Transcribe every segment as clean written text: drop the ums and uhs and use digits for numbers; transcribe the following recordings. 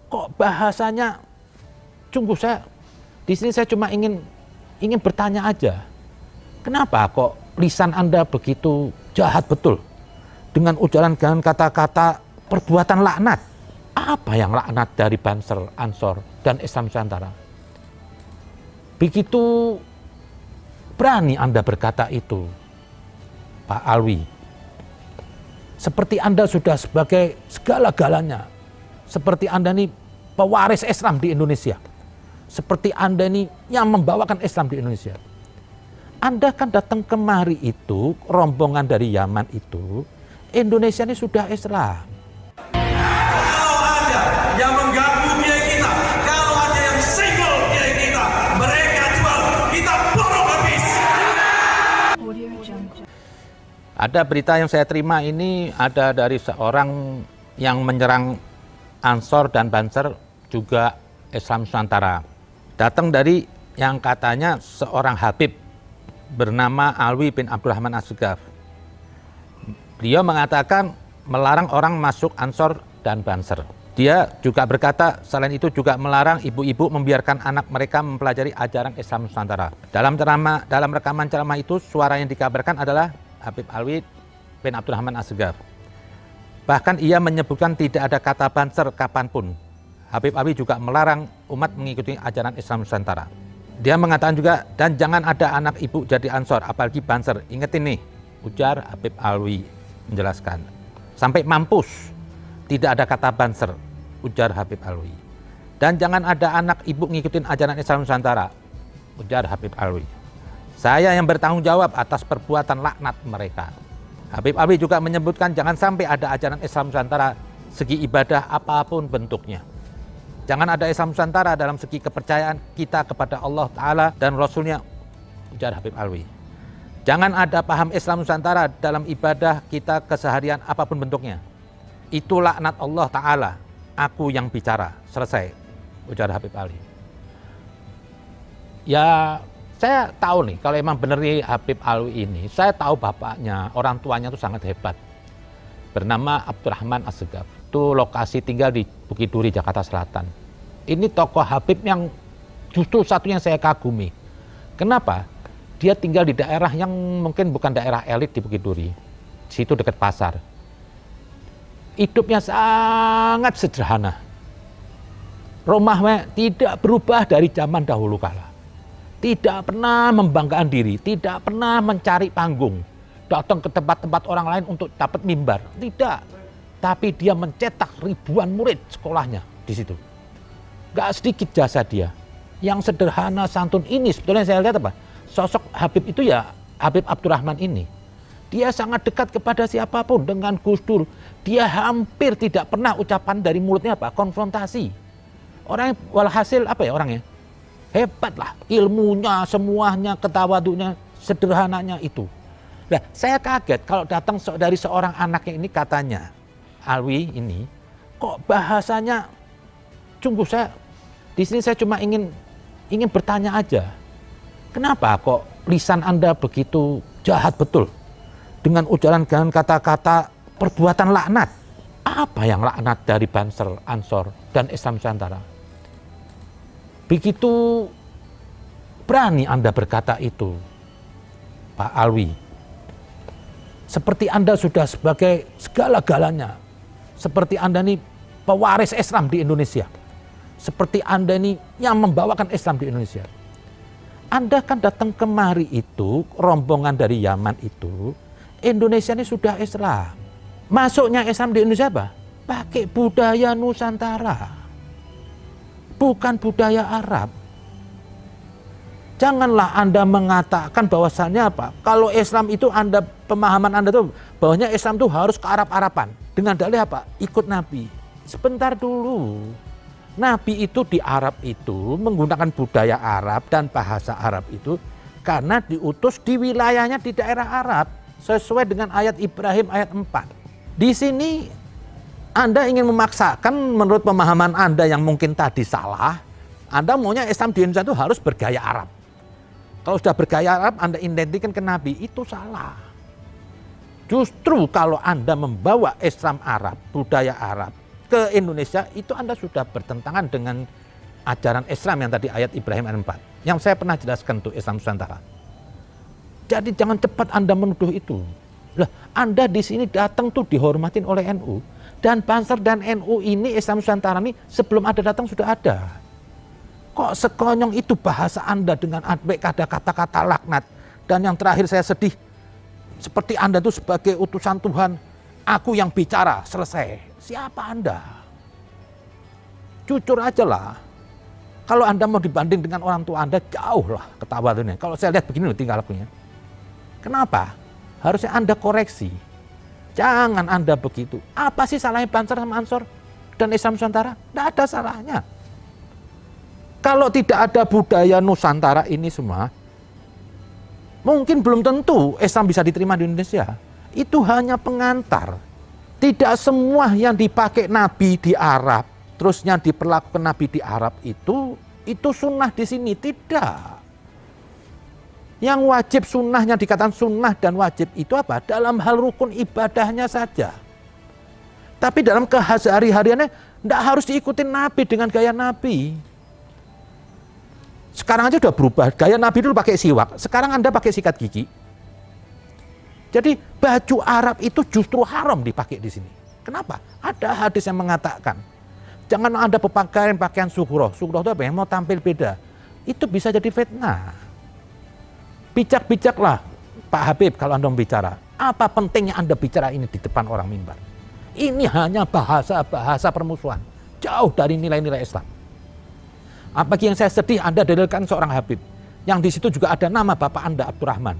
kok bahasanya, sungguh saya di sini saya cuma ingin bertanya aja, kenapa kok lisan Anda begitu jahat betul dengan ujaran dengan kata-kata perbuatan laknat? Apa yang laknat dari Banser, Ansor, dan Islam Nusantara? Begitu berani Anda berkata itu, Pak Alwi. Seperti Anda sudah sebagai segala-galanya. Seperti Anda ini pewaris Islam di Indonesia. Seperti Anda ini yang membawakan Islam di Indonesia. Anda kan datang kemari itu, rombongan dari Yaman itu, Indonesia ini sudah Islam. Kalau ada yang mengganggu kiai kita, kalau ada yang single kiai kita, mereka jual, kita borong habis. Ada berita yang saya terima ini ada dari seorang yang menyerang Ansor dan Banser, juga Islam Nusantara. Datang dari yang katanya seorang Habib bernama Alwi bin Abdurrahman Assegaf. Beliau mengatakan melarang orang masuk Ansor dan Banser. Dia juga berkata selain itu juga melarang ibu-ibu membiarkan anak mereka mempelajari ajaran Islam Nusantara. Dalam rekaman ceramah itu suara yang dikabarkan adalah Habib Alwi bin Abdurrahman Assegaf. Bahkan ia menyebutkan tidak ada kata Banser kapanpun. Habib Alwi juga melarang umat mengikuti ajaran Islam Nusantara. Dia mengatakan juga, dan jangan ada anak ibu jadi Ansor, apalagi Banser. Ingat ini, ujar Habib Alwi menjelaskan. Sampai mampus, tidak ada kata Banser, ujar Habib Alwi. Dan jangan ada anak ibu ngikutin ajaran Islam Nusantara, ujar Habib Alwi. Saya yang bertanggung jawab atas perbuatan laknat mereka. Habib Alwi juga menyebutkan jangan sampai ada ajaran Islam Nusantara segi ibadah apapun bentuknya. Jangan ada Islam Nusantara dalam segi kepercayaan kita kepada Allah Ta'ala dan Rasulnya, ujar Habib Alwi. Jangan ada paham Islam Nusantara dalam ibadah kita keseharian apapun bentuknya. Itu laknat Allah Ta'ala, aku yang bicara, selesai, ujar Habib Alwi. Ya, saya tahu nih, kalau emang benar nih Habib Alwi ini, saya tahu bapaknya, orang tuanya itu sangat hebat. Bernama Abdurrahman Assegaf. Itu lokasi tinggal di Bukit Duri, Jakarta Selatan. Ini tokoh Habib yang justru satu yang saya kagumi. Kenapa? Dia tinggal di daerah yang mungkin bukan daerah elit di Bukit Duri. Di situ dekat pasar. Hidupnya sangat sederhana. Rumahnya tidak berubah dari zaman dahulu kala. Tidak pernah membanggakan diri, tidak pernah mencari panggung. Datang ke tempat-tempat orang lain untuk dapat mimbar. Tidak. Tapi dia mencetak ribuan murid sekolahnya di situ. Gak sedikit jasa dia. Yang sederhana santun ini sebetulnya saya lihat apa? Sosok Habib itu ya Habib Abdurrahman ini. Dia sangat dekat kepada siapapun dengan Gus Dur. Dia hampir tidak pernah ucapan dari mulutnya apa? Konfrontasi. Orang walhasil apa ya orangnya? Hebat lah. Ilmunya, semuanya, ketawadunya, sederhananya itu. Nah, saya kaget kalau datang dari seorang anaknya ini katanya, Alwi ini, kok bahasanya, sungguh saya, di sini saya cuma ingin bertanya aja, kenapa kok lisan Anda begitu jahat betul dengan ujaran dengan kata-kata perbuatan laknat? Apa yang laknat dari Banser, Ansor, dan Islam Nusantara? Begitu berani Anda berkata itu, Pak Alwi. Seperti Anda sudah sebagai segala-galanya. Seperti Anda ini pewaris Islam di Indonesia. Seperti Anda ini yang membawakan Islam di Indonesia. Anda kan datang kemari itu, rombongan dari Yaman itu, Indonesia ini sudah Islam. Masuknya Islam di Indonesia apa? Pakai budaya Nusantara. Bukan budaya Arab. Janganlah Anda mengatakan bahwasannya apa? Kalau Islam itu pemahaman Anda itu bahwanya Islam itu harus ke Arab-Araban. Dengan dalih apa? Ikut Nabi. Sebentar dulu. Nabi itu di Arab itu menggunakan budaya Arab dan bahasa Arab itu karena diutus di wilayahnya di daerah Arab. Sesuai dengan ayat Ibrahim ayat 4. Di sini Anda ingin memaksakan menurut pemahaman Anda yang mungkin tadi salah. Anda maunya Islam di Indonesia itu harus bergaya Arab. Kalau sudah bergaya Arab, Anda identikan ke Nabi, itu salah. Justru kalau Anda membawa Islam Arab, budaya Arab, ke Indonesia, itu Anda sudah bertentangan dengan ajaran Islam yang tadi ayat Ibrahim ayat 4. Yang saya pernah jelaskan tuh Islam Nusantara. Jadi jangan cepat Anda menuduh itu. Lah, Anda di sini datang tuh dihormatin oleh NU. Dan Banser dan NU ini, Islam Nusantara ini sebelum ada datang sudah ada. Kok sekonyong itu bahasa Anda dengan ada kata-kata laknat. Dan yang terakhir saya sedih, seperti Anda tuh sebagai utusan Tuhan, aku yang bicara, selesai. Siapa Anda? Jujur aja lah. Kalau Anda mau dibanding dengan orang tua Anda, jauh lah ketawa ini. Kalau saya lihat begini loh tingkah lakunya. Kenapa? Harusnya Anda koreksi. Jangan Anda begitu. Apa sih salahnya Banser sama Ansor dan Islam Nusantara? Tidak ada salahnya. Kalau tidak ada budaya Nusantara ini semua, mungkin belum tentu Islam bisa diterima di Indonesia. Itu hanya pengantar. Tidak semua yang dipakai Nabi di Arab, terusnya diperlakukan Nabi di Arab itu sunnah di sini. Tidak. Yang wajib sunnahnya dikatakan sunnah dan wajib itu apa? Dalam hal rukun ibadahnya saja. Tapi dalam kesehari-hariannya tidak harus diikutin Nabi dengan gaya Nabi. Sekarang aja udah berubah. Gaya Nabi dulu pakai siwak, sekarang Anda pakai sikat gigi. Jadi baju Arab itu justru haram dipakai di sini. Kenapa? Ada hadis yang mengatakan, jangan Anda pakaian suhroh. Suhroh itu apa ya? Mau tampil beda. Itu bisa jadi fitnah. Bijak-bijaklah Pak Habib kalau Anda bicara. Apa pentingnya Anda bicara ini di depan orang mimbar? Ini hanya bahasa permusuhan. Jauh dari nilai-nilai Islam. Apalagi yang saya sedih, Anda dalilkan seorang Habib. Yang di situ juga ada nama Bapak Anda, Abdurrahman.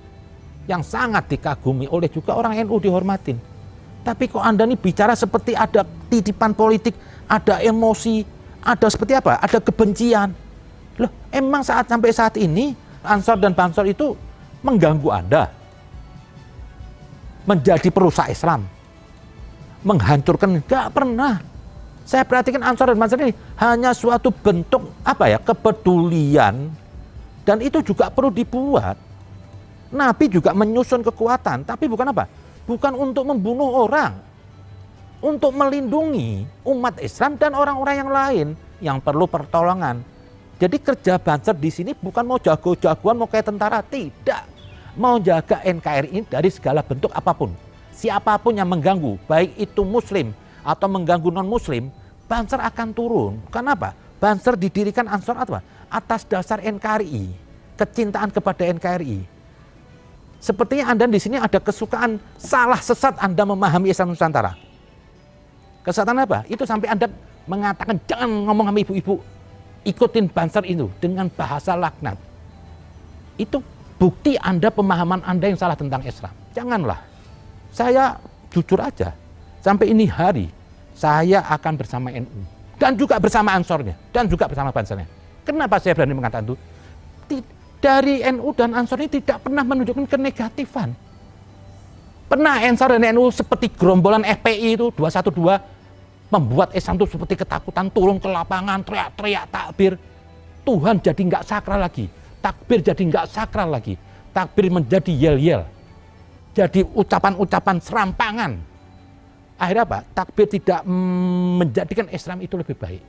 Yang sangat dikagumi oleh juga orang NU dihormatin. Tapi kok Anda ini bicara seperti ada titipan politik, ada emosi, ada seperti apa? Ada kebencian. Loh, emang sampai saat ini Ansor dan Banser itu mengganggu Anda, menjadi perusak Islam, menghancurkan? Enggak pernah. Saya perhatikan Ansor dan Banser ini hanya suatu bentuk kepedulian, dan itu juga perlu dibuat. Nabi juga menyusun kekuatan, tapi bukan apa? Bukan untuk membunuh orang, untuk melindungi umat Islam dan orang-orang yang lain yang perlu pertolongan. Jadi kerja Banser di sini bukan mau jago-jagoan, mau kayak tentara, tidak. Mau jaga NKRI dari segala bentuk apapun. Siapapun yang mengganggu, baik itu Muslim atau mengganggu non-Muslim, Banser akan turun. Kenapa? Banser didirikan Ansor apa? Atas dasar NKRI, kecintaan kepada NKRI. Sepertinya Anda di sini ada kesukaan salah sesat Anda memahami Islam Nusantara. Kesesatan apa? Itu sampai Anda mengatakan jangan ngomong sama ibu-ibu. Ikutin Banser itu dengan bahasa laknat. Itu bukti Anda, pemahaman Anda yang salah tentang Islam. Janganlah. Saya jujur aja, sampai ini hari saya akan bersama NU dan juga bersama Ansornya dan juga bersama Bansernya. Kenapa saya berani mengatakan itu? Dari NU dan Ansor ini tidak pernah menunjukkan kenegatifan. Pernah Ansor dan NU seperti gerombolan FPI itu 212 membuat Islam itu seperti ketakutan, turun ke lapangan, teriak-teriak takbir. Tuhan jadi nggak sakral lagi. Takbir jadi nggak sakral lagi. Takbir menjadi yel-yel. Jadi ucapan-ucapan serampangan. Akhirnya apa? Takbir tidak menjadikan Islam itu lebih baik.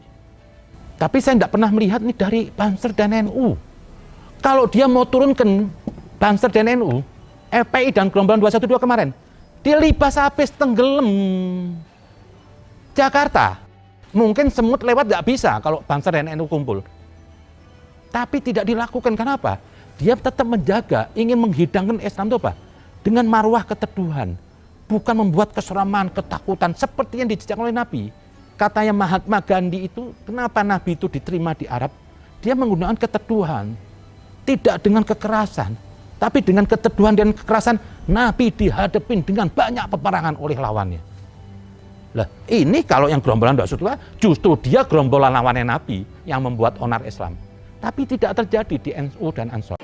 Tapi saya tidak pernah melihat ini dari Banser dan NU. Kalau dia mau turunkan Banser dan NU, FPI dan gerombolan 212 kemarin, dilibas habis, tenggelam Jakarta. Mungkin semut lewat nggak bisa kalau Banser dan NU kumpul. Tapi tidak dilakukan. Kenapa? Dia tetap menjaga, ingin menghidangkan Islam itu apa? Dengan marwah keteduhan. Bukan membuat keseraman, ketakutan seperti yang dijejakkan oleh Nabi. Katanya Mahatma Gandhi itu, kenapa Nabi itu diterima di Arab? Dia menggunakan keteduhan. Tidak dengan kekerasan. Tapi dengan keteduhan dan kekerasan, Nabi dihadapin dengan banyak peperangan oleh lawannya. Lah, ini kalau yang gerombolan 212 justru dia gerombolan lawannya Nabi yang membuat onar Islam. Tapi tidak terjadi di NU dan Ansor.